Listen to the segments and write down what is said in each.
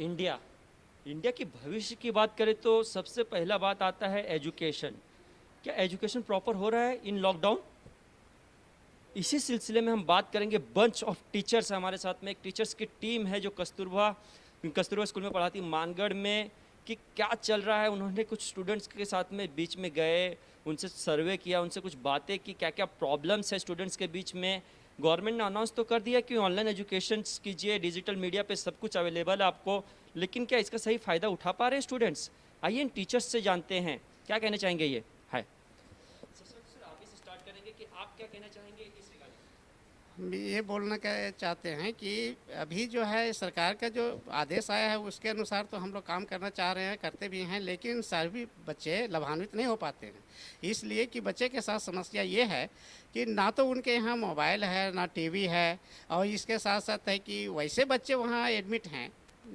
India India की भविष्य की बात करें तो सबसे पहला बात आता है एजुकेशन। क्या एजुकेशन प्रॉपर हो रहा है इन लॉकडाउन? इसी सिलसिले में हम बात करेंगे। बंच ऑफ टीचर्स है हमारे साथ में, एक टीचर्स की टीम है जो कस्तूरबा कस्तूरबा स्कूल में पढ़ाती मानगढ़ में, कि क्या चल रहा है। उन्होंने कुछ स्टूडेंट्स के साथ में बीच में गए, उनसे सर्वे किया, उनसे कुछ बातें की, क्या क्या प्रॉब्लम्स है स्टूडेंट्स के बीच में। गवर्नमेंट ने अनाउंस तो कर दिया कि ऑनलाइन एजुकेशन कीजिए, डिजिटल मीडिया पे सब कुछ अवेलेबल है आपको, लेकिन क्या इसका सही फ़ायदा उठा पा रहे हैं स्टूडेंट्स? आइए इन टीचर्स से जानते हैं क्या कहना चाहेंगे ये। हाय सर, आप इसे स्टार्ट करेंगे कि आप क्या कहना चाहेंगे इस रिगार्डिंग? हम ये बोलना चाहते हैं कि अभी जो है सरकार का जो आदेश आया है उसके अनुसार तो हम लोग काम करना चाह रहे हैं, करते भी हैं, लेकिन सभी बच्चे लाभान्वित नहीं हो पाते हैं। इसलिए कि बच्चे के साथ समस्या ये है कि ना तो उनके यहाँ मोबाइल है ना टीवी है, और इसके साथ साथ है कि वैसे बच्चे वहाँ एडमिट हैं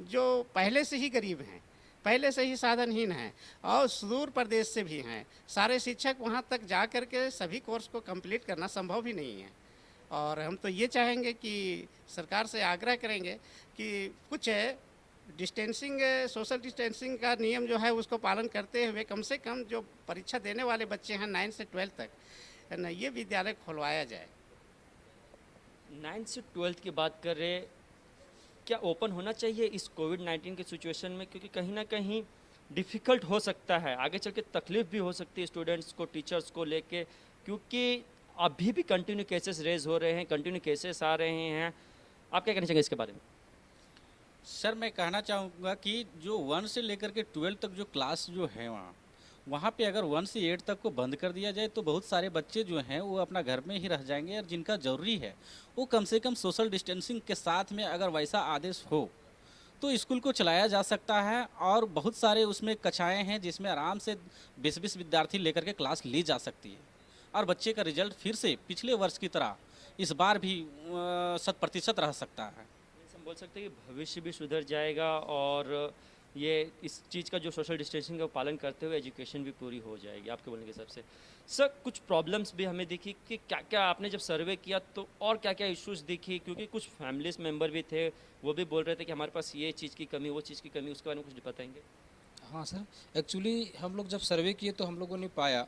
जो पहले से ही गरीब हैं, पहले से ही साधनहीन हैं और सुदूर प्रदेश से भी हैं। सारे शिक्षक वहाँ तक जा कर के सभी कोर्स को कंप्लीट करना संभव भी नहीं है। और हम तो ये चाहेंगे कि सरकार से आग्रह करेंगे कि कुछ डिस्टेंसिंग, सोशल डिस्टेंसिंग का नियम जो है उसको पालन करते हुए कम से कम जो परीक्षा देने वाले बच्चे हैं 9 से 12 तक, है ना, ये विद्यालय खुलवाया जाए। 9 से 12 की बात कर रहे, क्या ओपन होना चाहिए इस कोविड-19 की सिचुएशन में? क्योंकि कहीं ना कहीं डिफ़िकल्ट हो सकता है, आगे चल के तकलीफ भी हो सकती है स्टूडेंट्स को, टीचर्स को लेके, क्योंकि अभी भी कंटिन्यू केसेस रेज हो रहे हैं, कंटिन्यू केसेस आ रहे हैं। आप क्या कहना चाहेंगे इसके बारे में? सर मैं कहना चाहूँगा कि जो 1 से लेकर के 12 तक जो क्लास जो है वहाँ पे अगर 1 से 8 तक को बंद कर दिया जाए तो बहुत सारे बच्चे जो हैं वो अपना घर में ही रह जाएंगे, और जिनका ज़रूरी है वो कम से कम सोशल डिस्टेंसिंग के साथ में अगर वैसा आदेश हो तो स्कूल को चलाया जा सकता है। और बहुत सारे उसमें कक्षाएँ हैं जिसमें आराम से 20-20 विद्यार्थी लेकर के क्लास ली जा सकती है, और बच्चे का रिजल्ट फिर से पिछले वर्ष की तरह इस बार भी 100% रह सकता है। हम बोल सकते हैं कि भविष्य भी सुधर जाएगा, और ये इस चीज़ का जो सोशल डिस्टेंसिंग का पालन करते हुए एजुकेशन भी पूरी हो जाएगी, आपके बोलने के हिसाब से। सर, कुछ प्रॉब्लम्स भी हमें दिखी कि क्या क्या आपने जब सर्वे किया तो और क्या क्या इश्यूज दिखी, क्योंकि कुछ फैमिलीज मेम्बर भी थे, वो भी बोल रहे थे कि हमारे पास ये चीज़ की कमी, वो चीज़ की कमी, उसके बारे में कुछ बताएंगे? हाँ सर, एक्चुअली हम लोग जब सर्वे किए तो हम लोगों ने पाया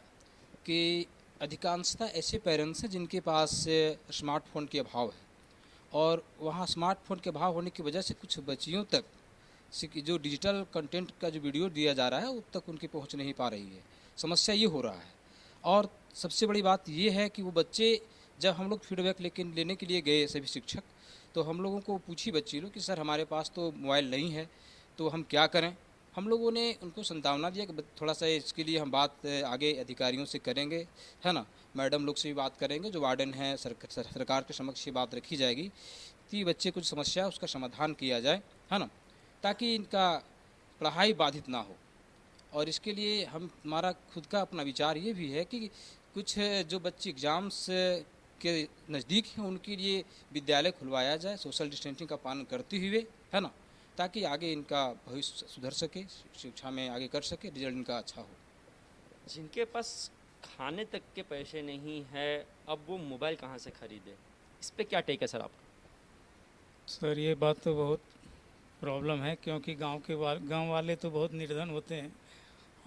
कि अधिकांशतः ऐसे पेरेंट्स हैं जिनके पास स्मार्टफोन के अभाव है, और वहाँ स्मार्टफोन के अभाव होने की वजह से कुछ बच्चियों तक जो डिजिटल कंटेंट का जो वीडियो दिया जा रहा है उस तक उनकी पहुँच नहीं पा रही है। समस्या ये हो रहा है। और सबसे बड़ी बात ये है कि वो बच्चे, जब हम लोग फीडबैक लेने के लिए गए सभी शिक्षक, तो हम लोगों को पूछी बच्ची लोग कि सर हमारे पास तो मोबाइल नहीं है, तो हम क्या करें। हम लोगों ने उनको संतावना दिया कि थोड़ा सा इसके लिए हम बात आगे अधिकारियों से करेंगे, है ना, मैडम लोग से भी बात करेंगे, जो वार्डन हैं, सरकार के समक्ष ये बात रखी जाएगी कि बच्चे कुछ समस्या उसका समाधान किया जाए, है ना, ताकि इनका पढ़ाई बाधित ना हो। और इसके लिए हमारा खुद का अपना विचार ये भी है कि कुछ जो बच्चे एग्ज़ाम्स के नज़दीक हैं उनके लिए विद्यालय खुलवाया जाए सोशल डिस्टेंसिंग का पालन करते हुए, है ना, ताकि आगे इनका भविष्य सुधर सके, शिक्षा में आगे कर सके, रिजल्ट इनका अच्छा हो। जिनके पास खाने तक के पैसे नहीं है, अब वो मोबाइल कहाँ से खरीदे? इस पर क्या टेक है सर आपका? सर ये बात तो बहुत प्रॉब्लम है, क्योंकि गांव वाले तो बहुत निर्धन होते हैं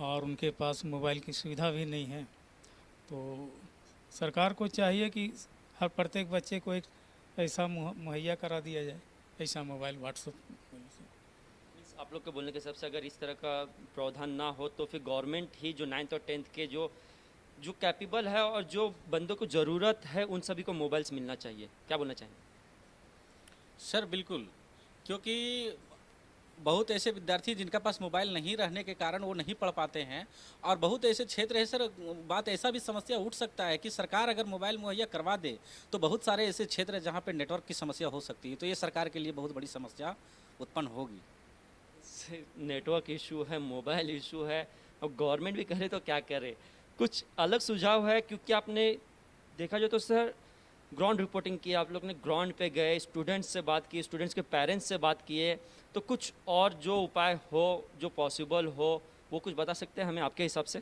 और उनके पास मोबाइल की सुविधा भी नहीं है। तो सरकार को चाहिए कि हर प्रत्येक बच्चे को एक ऐसा मुहैया करा दिया जाए, ऐसा मोबाइल, व्हाट्सएप। आप लोग के बोलने के हिसाब से अगर इस तरह का प्रावधान ना हो तो फिर गवर्नमेंट ही जो 9th और 10th के जो जो कैपेबल है और जो बंदों को ज़रूरत है उन सभी को मोबाइल्स मिलना चाहिए, क्या बोलना चाहेंगे? सर बिल्कुल, क्योंकि बहुत ऐसे विद्यार्थी जिनका पास मोबाइल नहीं रहने के कारण वो नहीं पढ़ पाते हैं, और बहुत ऐसे क्षेत्र है सर, बात ऐसा भी समस्या उठ सकता है कि सरकार अगर मोबाइल मुहैया करवा दे तो बहुत सारे ऐसे क्षेत्र हैं जहाँ पे नेटवर्क की समस्या हो सकती है, तो ये सरकार के लिए बहुत बड़ी समस्या उत्पन्न होगी। नेटवर्क इशू है, मोबाइल इशू है, और गवर्नमेंट भी करे तो क्या करे? कुछ अलग सुझाव है? क्योंकि आपने देखा जाए तो सर ग्राउंड रिपोर्टिंग की, आप लोग ने ग्राउंड पे गए, स्टूडेंट्स से बात की, स्टूडेंट्स के पेरेंट्स से बात किए, तो कुछ और जो उपाय हो, जो पॉसिबल हो, वो कुछ बता सकते हैं हमें आपके हिसाब से?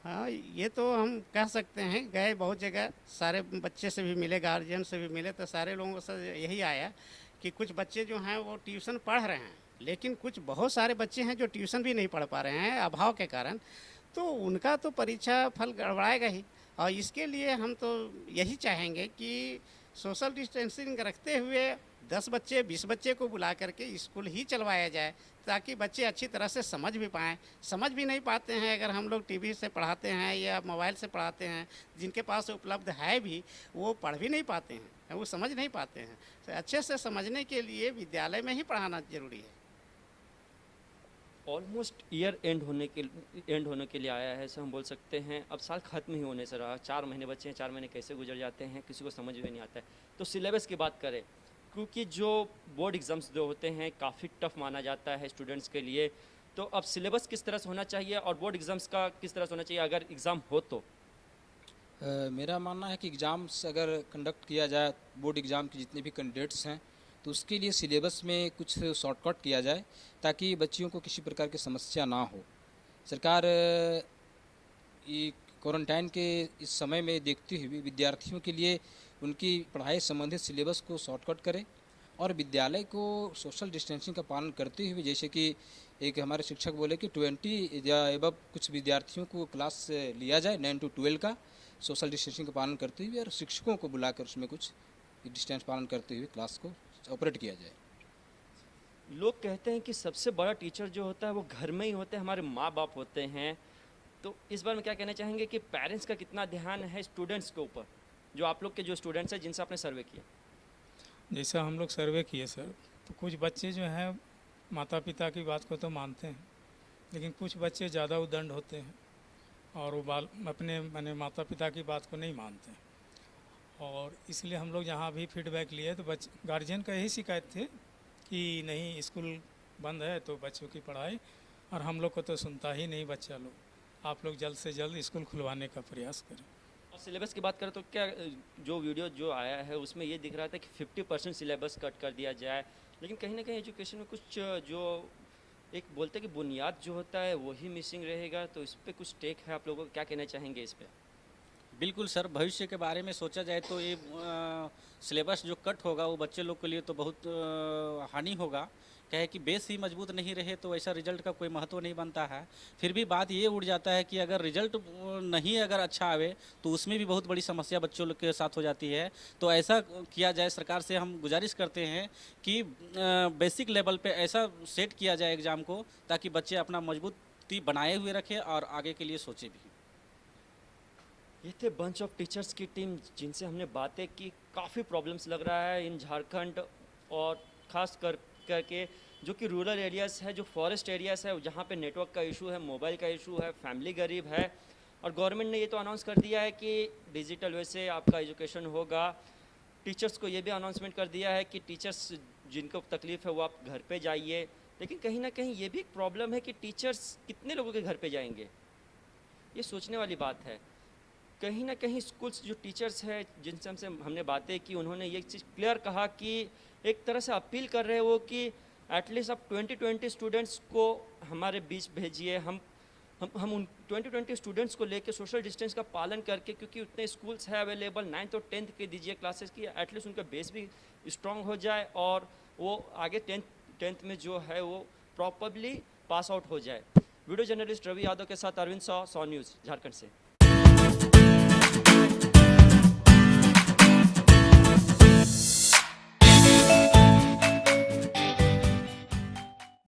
हाँ, ये तो हम कह सकते हैं, गए बहुत जगह, सारे बच्चे से भी मिले, गार्जियन से भी मिले, तो सारे लोगों से यही आया कि कुछ बच्चे जो हैं वो ट्यूशन पढ़ रहे हैं, लेकिन कुछ बहुत सारे बच्चे हैं जो ट्यूशन भी नहीं पढ़ पा रहे हैं अभाव के कारण, तो उनका तो परीक्षा फल गड़बड़ाएगा ही। और इसके लिए हम तो यही चाहेंगे कि सोशल डिस्टेंसिंग रखते हुए 10 बच्चे 20 बच्चे को बुला करके स्कूल ही चलवाया जाए, ताकि बच्चे अच्छी तरह से समझ भी पाएँ। समझ भी नहीं पाते हैं अगर हम लोग टीवी से पढ़ाते हैं या मोबाइल से पढ़ाते हैं, जिनके पास उपलब्ध है भी वो पढ़ भी नहीं पाते हैं, वो समझ नहीं पाते हैं। तो अच्छे से समझने के लिए विद्यालय में ही पढ़ाना ज़रूरी है। ऑलमोस्ट ईयर एंड होने के लिए आया है, ऐसा हम बोल सकते हैं। अब साल खत्म ही होने से रहा, 4 महीने बचे हैं, 4 महीने कैसे गुजर जाते हैं किसी को समझ में नहीं आता है। तो सिलेबस की बात करें, क्योंकि जो बोर्ड एग्ज़ाम्स जो होते हैं काफ़ी टफ माना जाता है स्टूडेंट्स के लिए, तो अब सिलेबस किस तरह से होना चाहिए और बोर्ड एग्ज़ाम्स का किस तरह से होना चाहिए अगर एग्ज़ाम हो तो? मेरा मानना है कि एग्ज़ाम्स अगर कंडक्ट किया जाए, बोर्ड एग्ज़ाम के जितने भी कैंडिडेट्स हैं, तो उसके लिए सिलेबस में कुछ शॉर्टकट किया जाए ताकि बच्चियों को किसी प्रकार की समस्या ना हो। सरकार ये क्वारंटाइन के इस समय में देखते हुए विद्यार्थियों के लिए उनकी पढ़ाई संबंधित सिलेबस को शॉर्टकट करे और विद्यालय को सोशल डिस्टेंसिंग का पालन करते हुए, जैसे कि एक हमारे शिक्षक बोले कि 20 या एबव कुछ विद्यार्थियों को क्लास लिया जाए 9 to 12 का सोशल डिस्टेंसिंग का पालन करते हुए, और शिक्षकों को बुलाकर उसमें कुछ डिस्टेंस पालन करते हुए क्लास को ऑपरेट किया जाए। लोग कहते हैं कि सबसे बड़ा टीचर जो होता है वो घर में ही होते हैं, हमारे माँ बाप होते हैं। तो इस बारे में क्या कहना चाहेंगे कि पेरेंट्स का कितना ध्यान है स्टूडेंट्स के ऊपर, जो आप लोग के जो स्टूडेंट्स हैं जिनसे आपने सर्वे किया? जैसा हम लोग सर्वे किए सर, तो कुछ बच्चे जो हैं माता पिता की बात को तो मानते हैं, लेकिन कुछ बच्चे ज़्यादा उद्दंड होते हैं और वो अपने माने माता पिता की बात को नहीं मानते हैं। और इसलिए हम लोग जहाँ भी फीडबैक लिए तो गार्जियन का यही शिकायत थी कि नहीं स्कूल बंद है तो बच्चों की पढ़ाई, और हम लोग को तो सुनता ही नहीं बच्चा लोग। आप लोग जल्द से जल्द स्कूल खुलवाने का प्रयास करें। और सिलेबस की बात करें तो क्या जो वीडियो जो आया है उसमें ये दिख रहा था कि 50% सिलेबस कट कर दिया जाए, लेकिन कहीं ना कहीं एजुकेशन में कुछ जो एक बोलते हैं कि बुनियाद जो होता है वही मिसिंग रहेगा, तो इस पर कुछ टेक है आप लोगों को, क्या कहना चाहेंगे इस पर? बिल्कुल सर, भविष्य के बारे में सोचा जाए तो ये सिलेबस जो कट होगा वो बच्चे लोग के लिए तो बहुत हानि होगा। क्या है कि बेस ही मजबूत नहीं रहे तो ऐसा रिजल्ट का कोई महत्व नहीं बनता है। फिर भी बात ये उठ जाता है कि अगर रिजल्ट नहीं अगर अच्छा आवे तो उसमें भी बहुत बड़ी समस्या बच्चों लोग के साथ हो जाती है। तो ऐसा किया जाए, सरकार से हम गुजारिश करते हैं कि बेसिक लेवल पे ऐसा सेट किया जाए एग्ज़ाम को ताकि बच्चे अपना मजबूती बनाए हुए रखें और आगे के लिए सोचे भी। ये थे बंच ऑफ टीचर्स की टीम जिनसे हमने बातें की। काफ़ी प्रॉब्लम्स लग रहा है इन झारखंड, और ख़ास करके जो कि रूरल एरियाज़ है, जो फॉरेस्ट एरियाज़ है, जहाँ पे नेटवर्क का इशू है, मोबाइल का इशू है, फैमिली गरीब है। और गवर्नमेंट ने ये तो अनाउंस कर दिया है कि डिजिटल वे से आपका एजुकेशन होगा। टीचर्स को ये भी अनाउंसमेंट कर दिया है कि टीचर्स जिनको तकलीफ़ है वो आप घर पे जाइए, लेकिन कहीं ना कहीं ये भी एक प्रॉब्लम है कि टीचर्स कितने लोगों के घर पे जाएंगे, ये सोचने वाली बात है। कहीं ना कहीं स्कूल्स जो टीचर्स हैं जिनसे हमने बातें की, उन्होंने ये चीज़ क्लियर कहा कि एक तरह से अपील कर रहे हो कि एटलीस्ट आप 20-20 स्टूडेंट्स को हमारे बीच भेजिए। हम उन 20-20 स्टूडेंट्स को लेके सोशल डिस्टेंस का पालन करके, क्योंकि उतने स्कूल्स हैं अवेलेबल, 9th और 10th के दीजिए क्लासेस की, एटलीस्ट उनका बेस भी स्ट्रांग हो जाए और वो आगे 10th में जो है वो प्रॉपरली पास आउट हो जाए। वीडियो जर्नलिस्ट रवि यादव के साथ अरविंद सौ न्यूज़ झारखंड से।